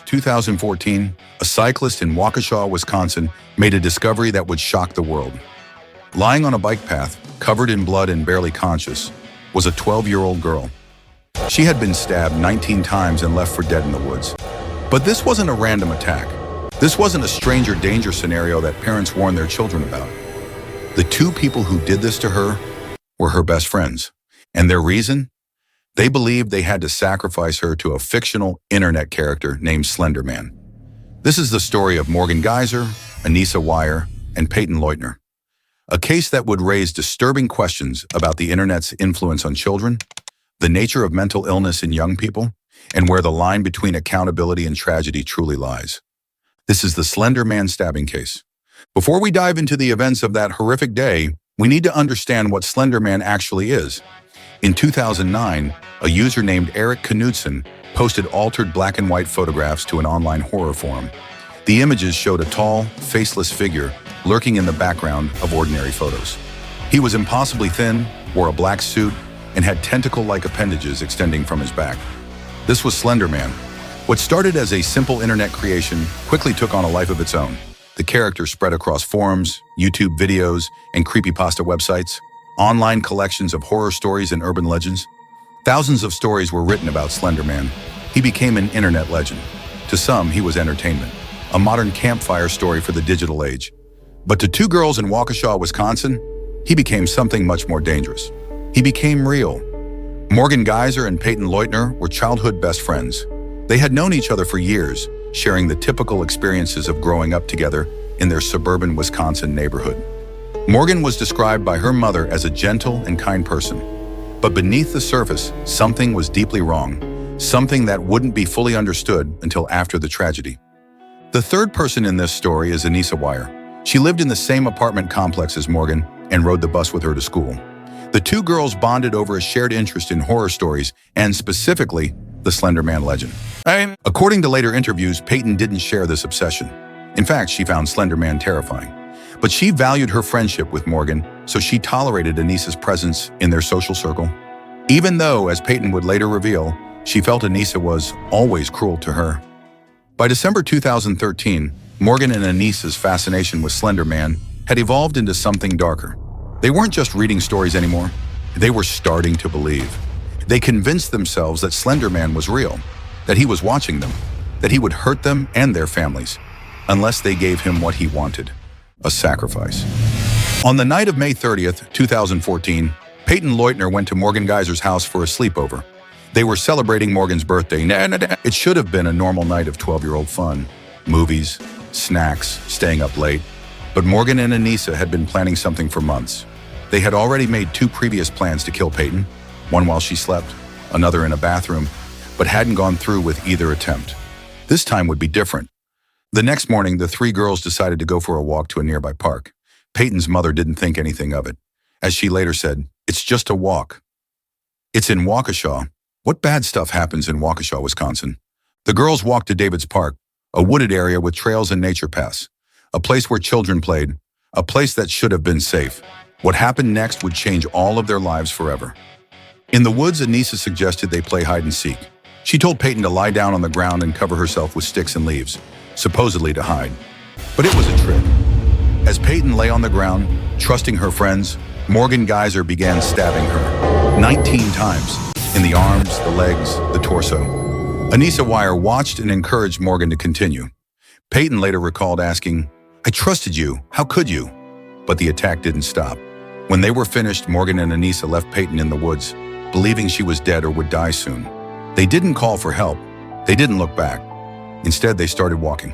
2014, a cyclist in Waukesha, Wisconsin, made a discovery that would shock the world. Lying on a bike path, covered in blood and barely conscious, was a 12-year-old girl. She had been stabbed 19 times and left for dead in the woods. But this wasn't a random attack. This wasn't a stranger danger scenario that parents warned their children about. The two people who did this to her were her best friends. And their reason? They believed they had to sacrifice her to a fictional internet character named Slender Man. This is the story of Morgan Geyser, Anissa Weier, and Payton Leutner. A case that would raise disturbing questions about the internet's influence on children, the nature of mental illness in young people, and where the line between accountability and tragedy truly lies. This is the Slender Man stabbing case. Before we dive into the events of that horrific day, we need to understand what Slender Man actually is. In 2009, a user named Eric Knudsen posted altered black and white photographs to an online horror forum. The images showed a tall, faceless figure lurking in the background of ordinary photos. He was impossibly thin, wore a black suit, and had tentacle-like appendages extending from his back. This was Slender Man. What started as a simple internet creation quickly took on a life of its own. The character spread across forums, YouTube videos, and creepypasta websites, online collections of horror stories and urban legends. Thousands of stories were written about Slender Man. He became an internet legend. To some, he was entertainment, a modern campfire story for the digital age. But to two girls in Waukesha, Wisconsin, he became something much more dangerous. He became real. Morgan Geyser and Payton Leutner were childhood best friends. They had known each other for years, sharing the typical experiences of growing up together in their suburban Wisconsin neighborhood. Morgan was described by her mother as a gentle and kind person. But beneath the surface, something was deeply wrong, something that wouldn't be fully understood until after the tragedy. The third person in this story is Anissa Weier. She lived in the same apartment complex as Morgan and rode the bus with her to school. The two girls bonded over a shared interest in horror stories and specifically the Slender Man legend. According to later interviews, Payton didn't share this obsession. In fact, she found Slender Man terrifying. But she valued her friendship with Morgan, so she tolerated Anissa's presence in their social circle. Even though, as Payton would later reveal, she felt Anissa was always cruel to her. By December 2013, Morgan and Anissa's fascination with Slender Man had evolved into something darker. They weren't just reading stories anymore. They were starting to believe. They convinced themselves that Slender Man was real, that he was watching them, that he would hurt them and their families, unless they gave him what he wanted, a sacrifice. On the night of May 30th, 2014, Payton Leutner went to Morgan Geyser's house for a sleepover. They were celebrating Morgan's birthday. It should have been a normal night of 12-year-old fun, movies, snacks, staying up late. But Morgan and Anissa had been planning something for months. They had already made two previous plans to kill Payton, one while she slept, another in a bathroom, but hadn't gone through with either attempt. This time would be different. The next morning, the three girls decided to go for a walk to a nearby park. Payton's mother didn't think anything of it. As she later said, "It's just a walk." It's in Waukesha. What bad stuff happens in Waukesha, Wisconsin? The girls walked to David's Park, a wooded area with trails and nature paths, a place where children played, a place that should have been safe. What happened next would change all of their lives forever. In the woods, Anissa suggested they play hide and seek. She told Payton to lie down on the ground and cover herself with sticks and leaves, supposedly to hide. But it was a trick. As Payton lay on the ground, trusting her friends, Morgan Geyser began stabbing her 19 times, in the arms, the legs, the torso. Anissa Weier watched and encouraged Morgan to continue. Payton later recalled asking, "I trusted you, how could you?" But the attack didn't stop. When they were finished, Morgan and Anissa left Payton in the woods, believing she was dead or would die soon. They didn't call for help. They didn't look back. Instead, they started walking.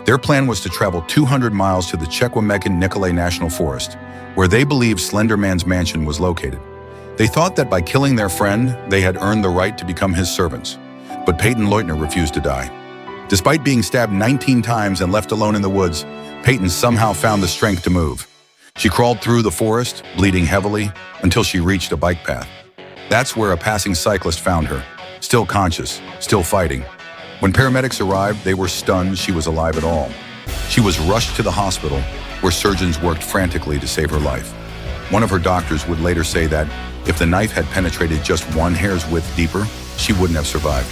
Their plan was to travel 200 miles to the Chequamegon-Nicolet National Forest, where they believed Slender Man's mansion was located. They thought that by killing their friend, they had earned the right to become his servants. But Payton Leutner refused to die. Despite being stabbed 19 times and left alone in the woods, Payton somehow found the strength to move. She crawled through the forest, bleeding heavily, until she reached a bike path. That's where a passing cyclist found her, still conscious, still fighting. When paramedics arrived, they were stunned she was alive at all. She was rushed to the hospital, where surgeons worked frantically to save her life. One of her doctors would later say that if the knife had penetrated just one hair's width deeper, she wouldn't have survived.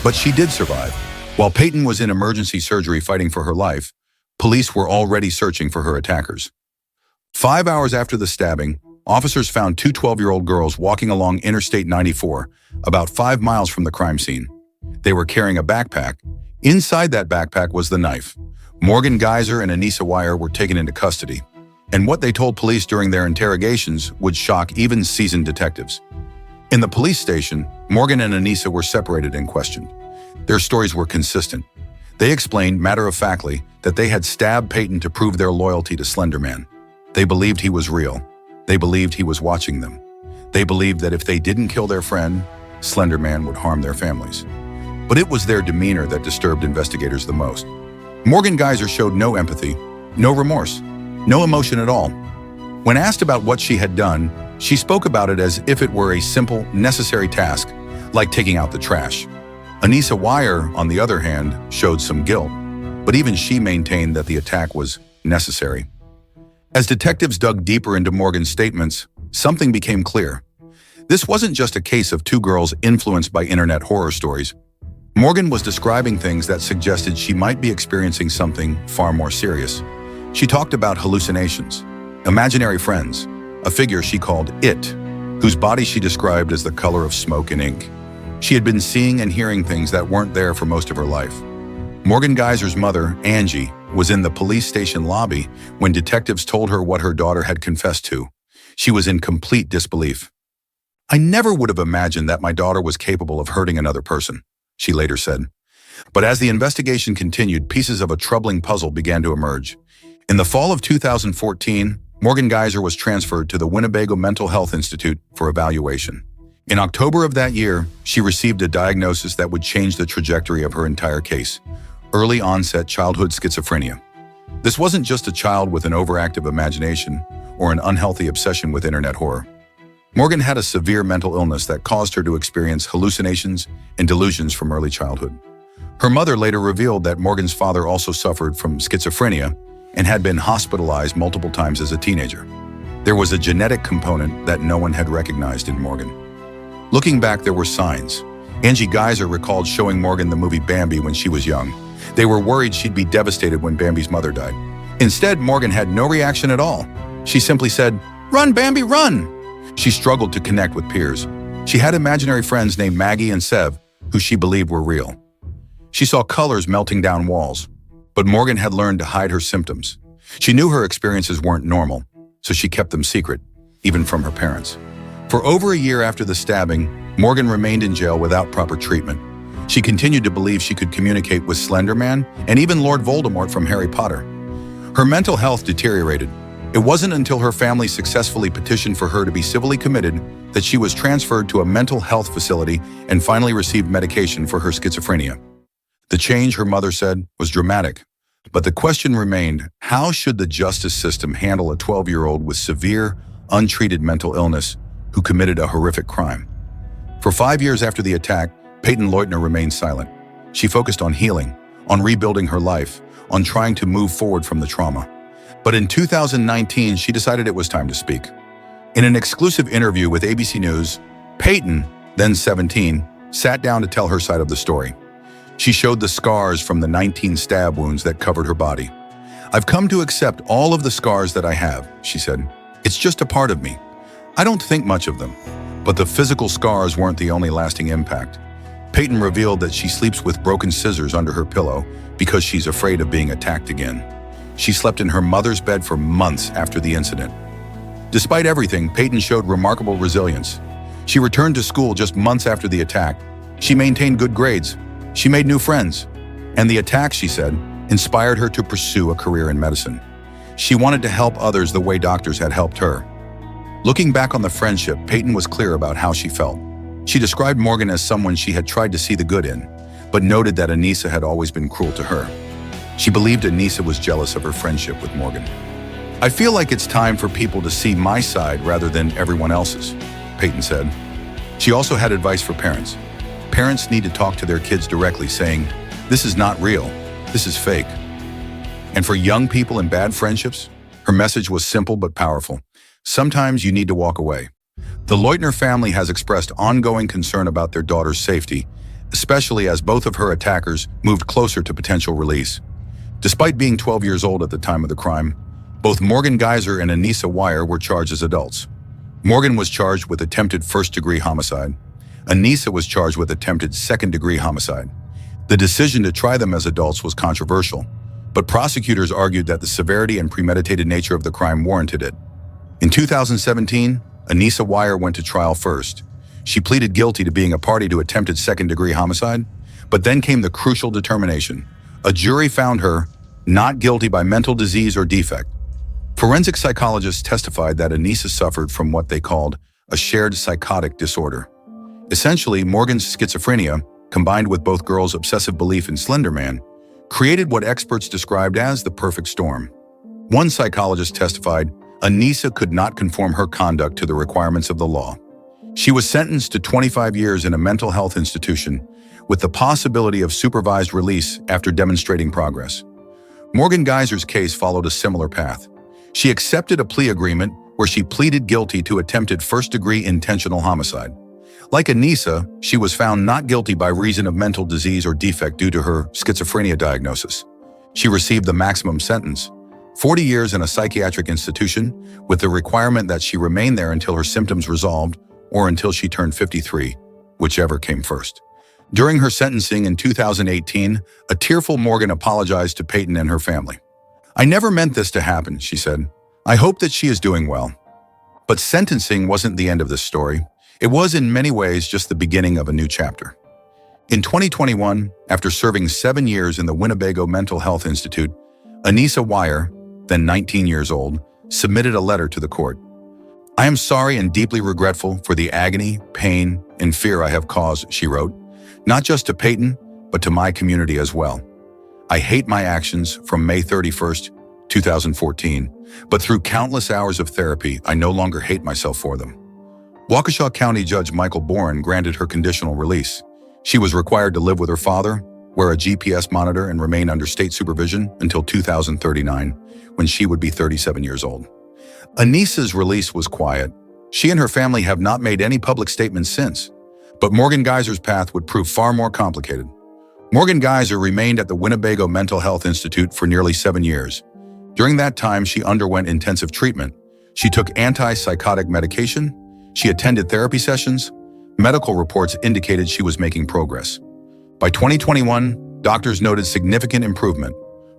But she did survive. While Payton was in emergency surgery fighting for her life, police were already searching for her attackers. 5 hours after the stabbing, officers found two 12-year-old girls walking along Interstate 94, about 5 miles from the crime scene. They were carrying a backpack. Inside that backpack was the knife. Morgan Geyser and Anissa Weier were taken into custody, and what they told police during their interrogations would shock even seasoned detectives. In the police station, Morgan and Anissa were separated and questioned. Their stories were consistent. They explained matter-of-factly that they had stabbed Payton to prove their loyalty to Slenderman. They believed he was real. They believed he was watching them. They believed that if they didn't kill their friend, Slenderman would harm their families. But it was their demeanor that disturbed investigators the most. Morgan Geyser showed no empathy, no remorse, no emotion at all. When asked about what she had done, she spoke about it as if it were a simple, necessary task, like taking out the trash. Anissa Weier, on the other hand, showed some guilt, but even she maintained that the attack was necessary. As detectives dug deeper into Morgan's statements, something became clear. This wasn't just a case of two girls influenced by internet horror stories. Morgan was describing things that suggested she might be experiencing something far more serious. She talked about hallucinations, imaginary friends, a figure she called It, whose body she described as the color of smoke and ink. She had been seeing and hearing things that weren't there for most of her life. Morgan Geyser's mother, Angie, was in the police station lobby when detectives told her what her daughter had confessed to. She was in complete disbelief. "I never would have imagined that my daughter was capable of hurting another person," she later said. But as the investigation continued, pieces of a troubling puzzle began to emerge. In the fall of 2014, Morgan Geyser was transferred to the Winnebago Mental Health Institute for evaluation. In October of that year, she received a diagnosis that would change the trajectory of her entire case: early onset childhood schizophrenia. This wasn't just a child with an overactive imagination or an unhealthy obsession with internet horror. Morgan had a severe mental illness that caused her to experience hallucinations and delusions from early childhood. Her mother later revealed that Morgan's father also suffered from schizophrenia and had been hospitalized multiple times as a teenager. There was a genetic component that no one had recognized in Morgan. Looking back, there were signs. Angie Geyser recalled showing Morgan the movie Bambi when she was young. They were worried she'd be devastated when Bambi's mother died. Instead, Morgan had no reaction at all. She simply said, "Run, Bambi, run!" She struggled to connect with peers. She had imaginary friends named Maggie and Sev, who she believed were real. She saw colors melting down walls, but Morgan had learned to hide her symptoms. She knew her experiences weren't normal, so she kept them secret, even from her parents. For over a year after the stabbing, Morgan remained in jail without proper treatment. She continued to believe she could communicate with Slender Man and even Lord Voldemort from Harry Potter. Her mental health deteriorated. It wasn't until her family successfully petitioned for her to be civilly committed that she was transferred to a mental health facility and finally received medication for her schizophrenia. The change, her mother said, was dramatic. But the question remained, how should the justice system handle a 12-year-old with severe, untreated mental illness who committed a horrific crime? For 5 years after the attack, Payton Leutner remained silent. She focused on healing, on rebuilding her life, on trying to move forward from the trauma. But in 2019, she decided it was time to speak. In an exclusive interview with ABC News, Payton, then 17, sat down to tell her side of the story. She showed the scars from the 19 stab wounds that covered her body. "I've come to accept all of the scars that I have," she said. "It's just a part of me. I don't think much of them." But the physical scars weren't the only lasting impact. Payton revealed that she sleeps with broken scissors under her pillow because she's afraid of being attacked again. She slept in her mother's bed for months after the incident. Despite everything, Payton showed remarkable resilience. She returned to school just months after the attack. She maintained good grades. She made new friends. And the attack, she said, inspired her to pursue a career in medicine. She wanted to help others the way doctors had helped her. Looking back on the friendship, Payton was clear about how she felt. She described Morgan as someone she had tried to see the good in, but noted that Anissa had always been cruel to her. She believed Anissa was jealous of her friendship with Morgan. "I feel like it's time for people to see my side rather than everyone else's," Payton said. She also had advice for parents. Parents need to talk to their kids directly, saying, "This is not real, this is fake." And for young people in bad friendships, her message was simple but powerful. Sometimes you need to walk away. The Leutner family has expressed ongoing concern about their daughter's safety, especially as both of her attackers moved closer to potential release. Despite being 12 years old at the time of the crime, both Morgan Geyser and Anissa Weier were charged as adults. Morgan was charged with attempted first-degree homicide. Anissa was charged with attempted second-degree homicide. The decision to try them as adults was controversial, but prosecutors argued that the severity and premeditated nature of the crime warranted it. In 2017, Anissa Weier went to trial first. She pleaded guilty to being a party to attempted second-degree homicide, but then came the crucial determination. A jury found her not guilty by mental disease or defect. Forensic psychologists testified that Anissa suffered from what they called a shared psychotic disorder. Essentially, Morgan's schizophrenia, combined with both girls' obsessive belief in Slenderman, created what experts described as the perfect storm. One psychologist testified Anissa could not conform her conduct to the requirements of the law. She was sentenced to 25 years in a mental health institution with the possibility of supervised release after demonstrating progress. Morgan Geyser's case followed a similar path. She accepted a plea agreement where she pleaded guilty to attempted first-degree intentional homicide. Like Anissa, she was found not guilty by reason of mental disease or defect due to her schizophrenia diagnosis. She received the maximum sentence, 40 years in a psychiatric institution, with the requirement that she remain there until her symptoms resolved or until she turned 53, whichever came first. During her sentencing in 2018, a tearful Morgan apologized to Payton and her family. "I never meant this to happen," she said. "I hope that she is doing well." But sentencing wasn't the end of this story. It was in many ways just the beginning of a new chapter. In 2021, after serving 7 years in the Winnebago Mental Health Institute, Anissa Weier, then 19 years old, submitted a letter to the court. "I am sorry and deeply regretful for the agony, pain, and fear I have caused," she wrote, "not just to Payton, but to my community as well. I hate my actions from May 31st, 2014, but through countless hours of therapy, I no longer hate myself for them." Waukesha County Judge Michael Boren granted her conditional release. She was required to live with her father, wear a GPS monitor, and remain under state supervision until 2039, when she would be 37 years old. Anissa's release was quiet. She and her family have not made any public statements since, but Morgan Geyser's path would prove far more complicated. Morgan Geyser remained at the Winnebago Mental Health Institute for nearly 7 years. During that time, she underwent intensive treatment. She took antipsychotic medication. She attended therapy sessions. Medical reports indicated she was making progress. By 2021, doctors noted significant improvement.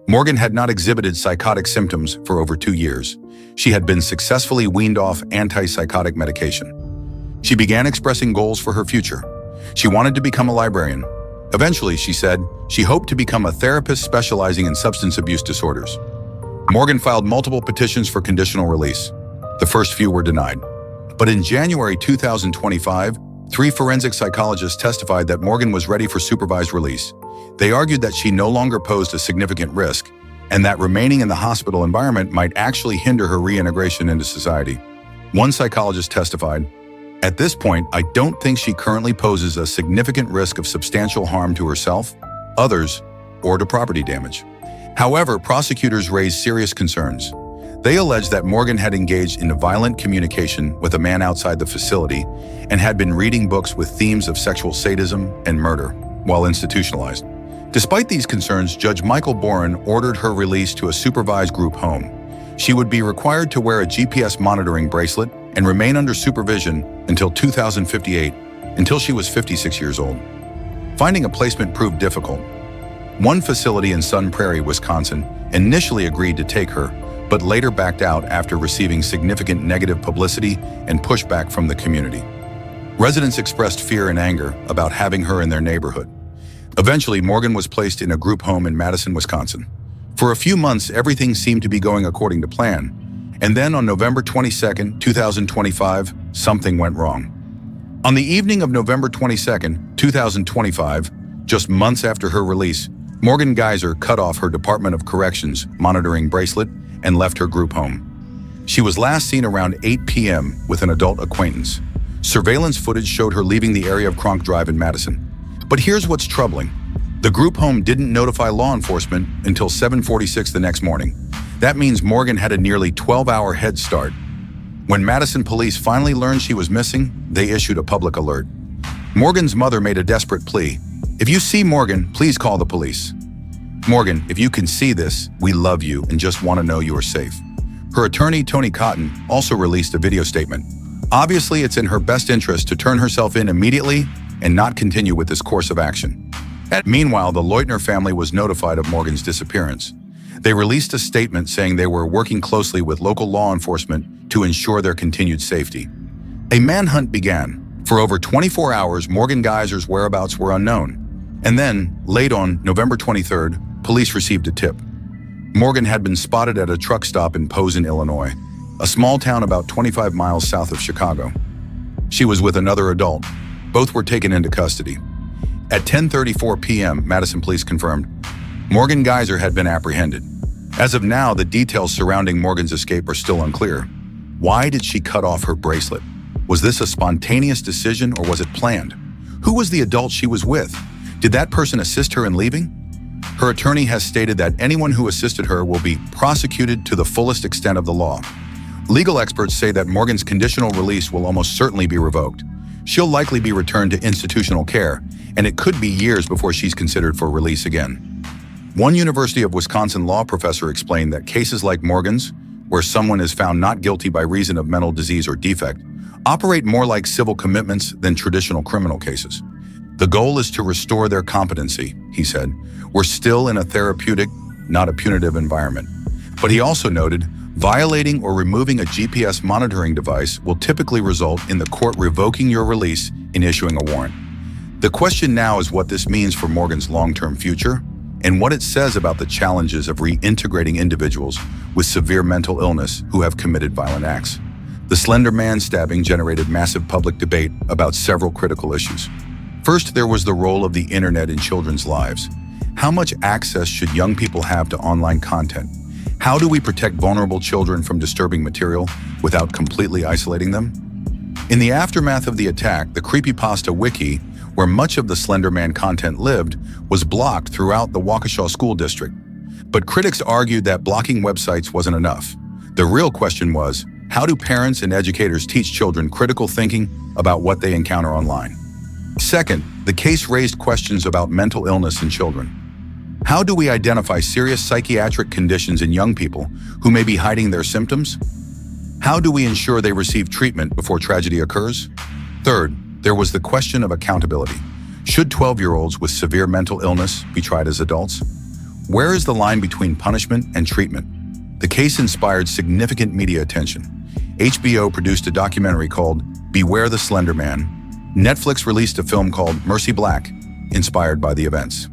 Morgan had not exhibited psychotic symptoms for over 2 years. She had been successfully weaned off antipsychotic medication. She began expressing goals for her future. She wanted to become a librarian. Eventually, she said, she hoped to become a therapist specializing in substance abuse disorders. Morgan filed multiple petitions for conditional release. The first few were denied. But in January 2025, 3 forensic psychologists testified that Morgan was ready for supervised release. They argued that she no longer posed a significant risk and that remaining in the hospital environment might actually hinder her reintegration into society. One psychologist testified, "At this point, I don't think she currently poses a significant risk of substantial harm to herself, others, or to property damage." However, prosecutors raised serious concerns. They alleged that Morgan had engaged in violent communication with a man outside the facility and had been reading books with themes of sexual sadism and murder while institutionalized. Despite these concerns, Judge Michael Boren ordered her release to a supervised group home. She would be required to wear a GPS monitoring bracelet and remain under supervision until 2058, until she was 56 years old. Finding a placement proved difficult. One facility in Sun Prairie, Wisconsin, initially agreed to take her, but later backed out after receiving significant negative publicity and pushback from the community. Residents expressed fear and anger about having her in their neighborhood. Eventually, Morgan was placed in a group home in Madison, Wisconsin. For a few months, everything seemed to be going according to plan. And then on November 22nd, 2025, something went wrong. On the evening of November 22nd, 2025, just months after her release, Morgan Geyser cut off her Department of Corrections monitoring bracelet and left her group home. She was last seen around 8 p.m. with an adult acquaintance. Surveillance footage showed her leaving the area of Cronk Drive in Madison. But here's what's troubling. The group home didn't notify law enforcement until 7:46 the next morning. That means Morgan had a nearly 12-hour head start. When Madison police finally learned she was missing, they issued a public alert. Morgan's mother made a desperate plea. If you see Morgan, please call the police. Morgan, if you can see this, we love you and just want to know you are safe. Her attorney, Tony Cotton, also released a video statement. Obviously, it's in her best interest to turn herself in immediately and not continue with this course of action. Meanwhile, the Leutner family was notified of Morgan's disappearance. They released a statement saying they were working closely with local law enforcement to ensure their continued safety. A manhunt began. For over 24 hours, Morgan Geyser's whereabouts were unknown. And then, late on November 23rd, police received a tip. Morgan had been spotted at a truck stop in Posen, Illinois, a small town about 25 miles south of Chicago. She was with another adult. Both were taken into custody. At 10:34 p.m., Madison police confirmed Morgan Geyser had been apprehended. As of now, the details surrounding Morgan's escape are still unclear. Why did she cut off her bracelet? Was this a spontaneous decision or was it planned? Who was the adult she was with? Did that person assist her in leaving? Her attorney has stated that anyone who assisted her will be prosecuted to the fullest extent of the law. Legal experts say that Morgan's conditional release will almost certainly be revoked. She'll likely be returned to institutional care, and it could be years before she's considered for release again. One University of Wisconsin law professor explained that cases like Morgan's, where someone is found not guilty by reason of mental disease or defect, operate more like civil commitments than traditional criminal cases. The goal is to restore their competency, he said. We're still in a therapeutic, not a punitive environment. But he also noted, violating or removing a GPS monitoring device will typically result in the court revoking your release and issuing a warrant. The question now is what this means for Morgan's long-term future and what it says about the challenges of reintegrating individuals with severe mental illness who have committed violent acts. The Slender Man stabbing generated massive public debate about several critical issues. First, there was the role of the internet in children's lives. How much access should young people have to online content? How do we protect vulnerable children from disturbing material without completely isolating them? In the aftermath of the attack, the Creepypasta Wiki, where much of the Slender Man content lived, was blocked throughout the Waukesha School District. But critics argued that blocking websites wasn't enough. The real question was, how do parents and educators teach children critical thinking about what they encounter online? Second, the case raised questions about mental illness in children. How do we identify serious psychiatric conditions in young people who may be hiding their symptoms? How do we ensure they receive treatment before tragedy occurs? Third, there was the question of accountability. Should 12-year-olds with severe mental illness be tried as adults? Where is the line between punishment and treatment? The case inspired significant media attention. HBO produced a documentary called Beware the Slender Man. Netflix released a film called Mercy Black, inspired by the events.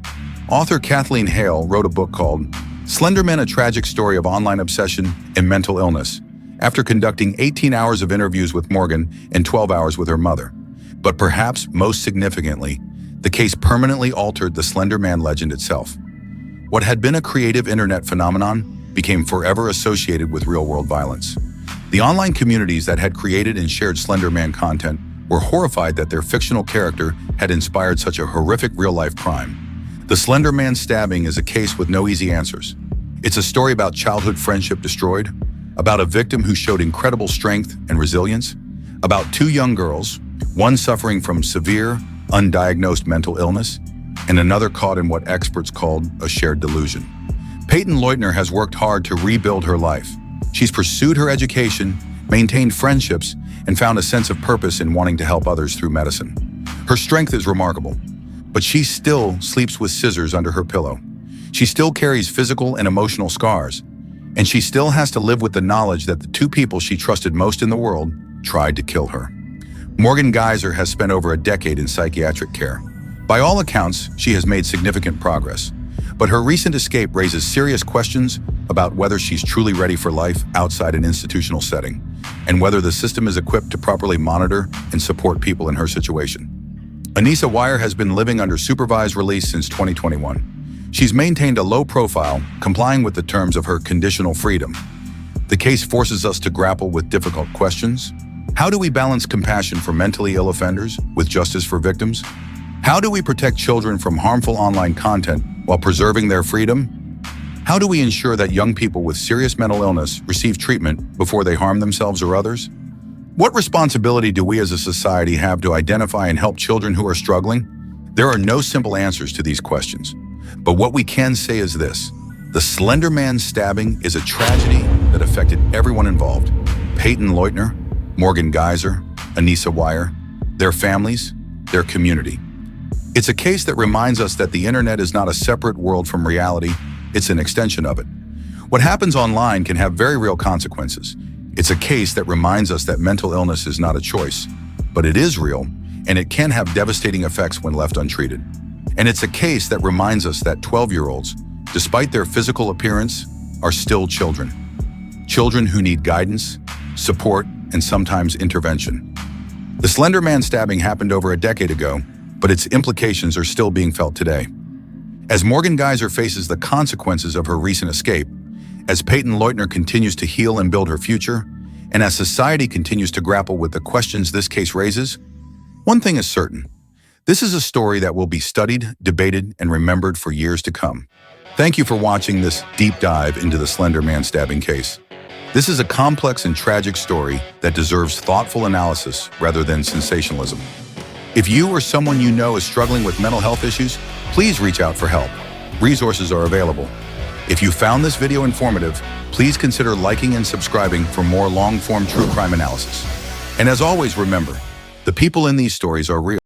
Author Kathleen Hale wrote a book called Slenderman: A Tragic Story of Online Obsession and Mental Illness, after conducting 18 hours of interviews with Morgan and 12 hours with her mother. But perhaps most significantly, the case permanently altered the Slender Man legend itself. What had been a creative internet phenomenon became forever associated with real-world violence. The online communities that had created and shared Slender Man content were horrified that their fictional character had inspired such a horrific real-life crime. The Slender Man stabbing is a case with no easy answers. It's a story about childhood friendship destroyed, about a victim who showed incredible strength and resilience, about two young girls, one suffering from severe, undiagnosed mental illness, and another caught in what experts called a shared delusion. Payton Leutner has worked hard to rebuild her life. She's pursued her education, maintained friendships, and found a sense of purpose in wanting to help others through medicine. Her strength is remarkable, but she still sleeps with scissors under her pillow. She still carries physical and emotional scars, and she still has to live with the knowledge that the two people she trusted most in the world tried to kill her. Morgan Geyser has spent over a decade in psychiatric care. By all accounts, she has made significant progress, but her recent escape raises serious questions about whether she's truly ready for life outside an institutional setting, and whether the system is equipped to properly monitor and support people in her situation. Anissa Weier has been living under supervised release since 2021. She's maintained a low profile, complying with the terms of her conditional freedom. The case forces us to grapple with difficult questions. How do we balance compassion for mentally ill offenders with justice for victims? How do we protect children from harmful online content while preserving their freedom? How do we ensure that young people with serious mental illness receive treatment before they harm themselves or others? What responsibility do we as a society have to identify and help children who are struggling? There are no simple answers to these questions, but what we can say is this. The Slender Man stabbing is a tragedy that affected everyone involved. Payton Leutner, Morgan Geyser, Anissa Weier, their families, their community. It's a case that reminds us that the internet is not a separate world from reality, it's an extension of it. What happens online can have very real consequences. It's a case that reminds us that mental illness is not a choice, but it is real, and it can have devastating effects when left untreated. And it's a case that reminds us that 12-year-olds, despite their physical appearance, are still children. Children who need guidance, support, and sometimes intervention. The Slender Man stabbing happened over a decade ago, but its implications are still being felt today. As Morgan Geyser faces the consequences of her recent escape, as Payton Leutner continues to heal and build her future, and as society continues to grapple with the questions this case raises, one thing is certain. This is a story that will be studied, debated, and remembered for years to come. Thank you for watching this deep dive into the Slender Man stabbing case. This is a complex and tragic story that deserves thoughtful analysis rather than sensationalism. If you or someone you know is struggling with mental health issues, please reach out for help. Resources are available. If you found this video informative, please consider liking and subscribing for more long-form true crime analysis. And as always, remember, the people in these stories are real.